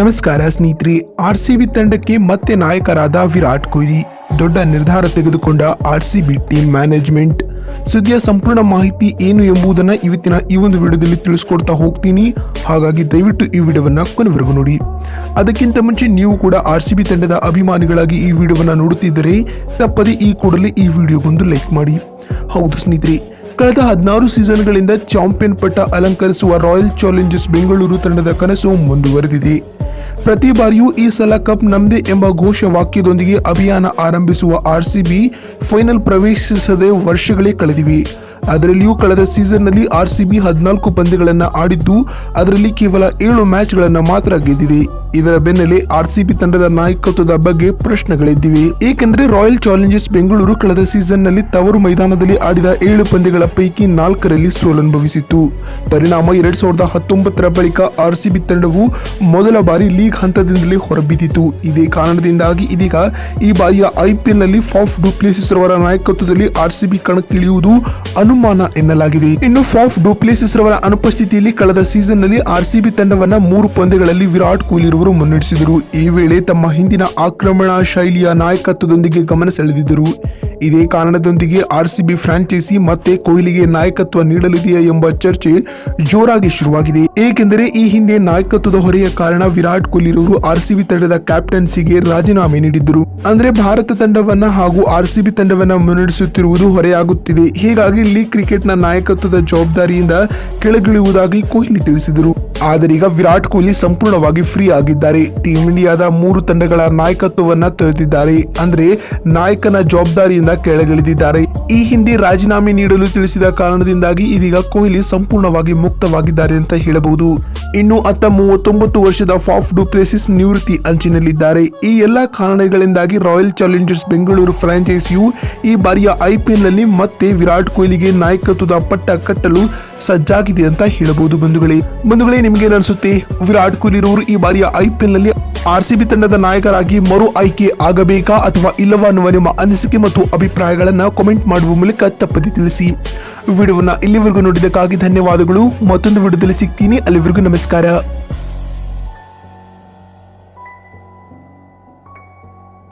ನಮಸ್ಕಾರ ಸ್ನೇಹಿತರೆ, ಆರ್ಸಿಬಿ ತಂಡಕ್ಕೆ ಮತ್ತೆ ನಾಯಕರಾದ ವಿರಾಟ್ ಕೊಹ್ಲಿ ದೊಡ್ಡ ನಿರ್ಧಾರ ತೆಗೆದುಕೊಂಡ ಆರ್ಸಿಬಿ ಟೀಮ್ ಮ್ಯಾನೇಜ್ಮೆಂಟ್ ಸುದ್ದಿಯ ಸಂಪೂರ್ಣ ಮಾಹಿತಿ ಏನು ಎಂಬುದನ್ನು ಇವತ್ತಿನ ಈ ಒಂದು ವಿಡಿಯೋದಲ್ಲಿ ತಿಳಿಸ್ಕೊಡ್ತಾ ಹೋಗ್ತೀನಿ. ಹಾಗಾಗಿ ದಯವಿಟ್ಟು ಈ ವಿಡಿಯೋವನ್ನ ಕೊನೆವರೆಗೂ ನೋಡಿ. ಅದಕ್ಕಿಂತ ಮುಂಚೆ ನೀವು ಕೂಡ ಆರ್ಸಿಬಿ ತಂಡದ ಅಭಿಮಾನಿಗಳಾಗಿ ಈ ವಿಡಿಯೋವನ್ನ ನೋಡುತ್ತಿದ್ದರೆ ತಪ್ಪದೆ ಈ ಕೂಡಲೇ ಈ ವಿಡಿಯೋಗೊಂದು ಲೈಕ್ ಮಾಡಿ. ಹೌದು ಸ್ನೇಹಿತರೆ, ಕಳೆದ 16 ಸೀಸನ್ಗಳಿಂದ ಚಾಂಪಿಯನ್ ಪಟ್ಟ ಅಲಂಕರಿಸುವ ರಾಯಲ್ ಚಾಲೆಂಜರ್ಸ್ ಬೆಂಗಳೂರು ತಂಡದ ಕನಸು ಮುಂದುವರೆದಿದೆ. ಪ್ರತಿ ಬಾರಿಯೂ ಈ ಸಲ ಕಪ್ ನಮ್ದೇ ಎಂಬ ಘೋಷವಾಕ್ಯದೊಂದಿಗೆ ಅಭಿಯಾನ ಆರಂಭಿಸುವ ಆರ್ಸಿಬಿ ಫೈನಲ್ ಪ್ರವೇಶಿಸದೆ ವರ್ಷಗಳೇ ಕಳೆದಿವೆ. ಅದರಲ್ಲಿಯೂ ಕಳೆದ ಸೀಸನ್ನಲ್ಲಿ ಆರ್ಸಿಬಿ 14 ಪಂದ್ಯಗಳನ್ನು ಆಡಿದ್ದು ಅದರಲ್ಲಿ ಕೇವಲ 7 ಮ್ಯಾಚ್ಗಳನ್ನು ಮಾತ್ರ ಗೆದ್ದಿದೆ. ಇದರ ಬೆನ್ನಲ್ಲೇ ಆರ್ಸಿಬಿ ತಂಡದ ನಾಯಕತ್ವದ ಬಗ್ಗೆ ಪ್ರಶ್ನೆಗಳಿದ್ದಿವೆ. ಏಕೆಂದರೆ ರಾಯಲ್ ಚಾಲೆಂಜರ್ಸ್ ಬೆಂಗಳೂರು ಕಳೆದ ಸೀಸನ್ನಲ್ಲಿ ತವರು ಮೈದಾನದಲ್ಲಿ ಆಡಿದ 7 ಪಂದ್ಯಗಳ ಪೈಕಿ 4ರಲ್ಲಿ ಸೋಲನುಭವಿಸಿತ್ತು. ಪರಿಣಾಮ 2019 ಬಳಿಕ ಆರ್ಸಿಬಿ ತಂಡವು ಮೊದಲ ಬಾರಿ ಲೀಗ್ ಹಂತದಿಂದಲೇ ಹೊರಬಿದ್ದಿತು. ಇದೇ ಕಾರಣದಿಂದಾಗಿ ಇದೀಗ ಈ ಬಾರಿಯ ಐಪಿಎಲ್ನಲ್ಲಿ ಫಾಫ್ ಡು ಪ್ಲೆಸಿಸ್ ರವರ ನಾಯಕತ್ವದಲ್ಲಿ ಆರ್ಸಿಬಿ ಕಣಕ್ಕಿಳಿಯುವುದು ಅನುಮಾನ ಎನ್ನಲಾಗಿದೆ. ಇನ್ನು ಫಾಫ್ ಡು ಪ್ಲೆಸಿಸ್ ರವರ ಅನುಪಸ್ಥಿತಿಯಲ್ಲಿ ಕಳೆದ ಸೀಸನ್ನಲ್ಲಿ ಆರ್ಸಿಬಿ ತಂಡವನ್ನ 3 ಪಂದ್ಯಗಳಲ್ಲಿ ವಿರಾಟ್ ಕೊಹ್ಲಿ ರವರು ಮುನ್ನಡೆಸಿದರು. ಈ ವೇಳೆ ತಮ್ಮ ಹಿಂದಿನ ಆಕ್ರಮಣ ಶೈಲಿಯ ನಾಯಕತ್ವದೊಂದಿಗೆ ಗಮನ ಸೆಳೆದಿದ್ದರು. ಇದೇ ಕಾರಣದೊಂದಿಗೆ ಆರ್ಸಿಬಿ ಫ್ರಾಂಚೈಸಿ ಮತ್ತೆ ಕೊಹ್ಲಿಗೆ ನಾಯಕತ್ವ ನೀಡಲಿದೆಯಾ ಎಂಬ ಚರ್ಚೆ ಜೋರಾಗಿ ಶುರುವಾಗಿದೆ. ಏಕೆಂದರೆ ಈ ಹಿಂದೆ ನಾಯಕತ್ವದ ಹೊರೆಯ ಕಾರಣ ವಿರಾಟ್ ಕೊಹ್ಲಿ ರವರು ಆರ್ಸಿಬಿ ತಂಡದ ಕ್ಯಾಪ್ಟನ್ಸಿಗೆ ರಾಜೀನಾಮೆ ನೀಡಿದ್ದರು. ಅಂದ್ರೆ ಭಾರತ ತಂಡವನ್ನ ಹಾಗೂ ಆರ್ಸಿಬಿ ತಂಡವನ್ನ ಮುನ್ನಡೆಸುತ್ತಿರುವುದು ಹೊರೆಯಾಗುತ್ತಿದೆ. ಹೀಗಾಗಿ ಲೀಗ್ ಕ್ರಿಕೆಟ್ನ ನಾಯಕತ್ವದ ಜವಾಬ್ದಾರಿಯಿಂದ ಕೆಳಗಿಳಿಯುವುದಾಗಿ ಕೊಹ್ಲಿ ತಿಳಿಸಿದರು. ಆದರೀಗ ವಿರಾಟ್ ಕೊಹ್ಲಿ ಸಂಪೂರ್ಣವಾಗಿ ಫ್ರೀ ಆಗಿದ್ದಾರೆ. ಟೀಂ ಇಂಡಿಯಾದ 3 ತಂಡಗಳ ನಾಯಕತ್ವವನ್ನ ತೊರೆದಿದ್ದಾರೆ. ಅಂದ್ರೆ ನಾಯಕನ ಜವಾಬ್ದಾರಿಯಿಂದ ಕೆಳಗಿಳಿದಿದ್ದಾರೆ. ಈ ಹಿಂದೆ ರಾಜೀನಾಮೆ ನೀಡಲು ತಿಳಿಸಿದ ಕಾರಣದಿಂದಾಗಿ ಇದೀಗ ಕೊಹ್ಲಿ ಸಂಪೂರ್ಣವಾಗಿ ಮುಕ್ತವಾಗಿದ್ದಾರೆ ಅಂತ ಹೇಳಬಹುದು. ಇನ್ನು ಅತ್ತ 39 ವರ್ಷದ ಫಾಫ್ ಡು ಪ್ಲೆಸಿಸ್ ನಿವೃತ್ತಿ ಅಂಚಿನಲ್ಲಿದ್ದಾರೆ. ಈ ಎಲ್ಲಾ ಕಾರಣಗಳಿಂದಾಗಿ ರಾಯಲ್ ಚಾಲೆಂಜರ್ಸ್ ಬೆಂಗಳೂರು ಫ್ರಾಂಚೈಸಿಯು ಈ ಬಾರಿಯ ಐಪಿಎಲ್ ನಲ್ಲಿ ಮತ್ತೆ ವಿರಾಟ್ ಕೊಹ್ಲಿಗೆ ನಾಯಕತ್ವದ ಪಟ್ಟ ಕಟ್ಟಲು ಸಜ್ಜಾಗಿದೆ ಅಂತ ಹೇಳಬಹುದು. ಬಂಧುಗಳೇ ನಿಮಗೆ ಅನಿಸುತ್ತೆ, ವಿರಾಟ್ ಕೊಹ್ಲಿ ರವರು ಈ ಬಾರಿಯ ಐಪಿಎಲ್ ನಲ್ಲಿ ಆರ್ಸಿಬಿ ತಂಡದ ನಾಯಕರಾಗಿ ಮರು ಆಯ್ಕೆ ಆಗಬೇಕಾ ಅಥವಾ ಇಲ್ಲವಾ ಅನ್ನುವ ನಿಮ್ಮ ಅನಿಸಿಕೆ ಮತ್ತು ಅಭಿಪ್ರಾಯಗಳನ್ನ ಕಾಮೆಂಟ್ ಮಾಡುವ ಮೂಲಕ ತಪ್ಪದೆ ತಿಳಿಸಿ. ವಿಡಿಯೋವನ್ನ ಇಲ್ಲಿವರೆಗೂ ನೋಡಿದ್ದಕ್ಕಾಗಿ ಧನ್ಯವಾದಗಳು. ಮತ್ತೊಂದು ವಿಡಿಯೋದಲ್ಲಿ ಸಿಗ್ತೀನಿ. ಅಲ್ಲಿವರೆಗೂ ನಮಸ್ಕಾರ.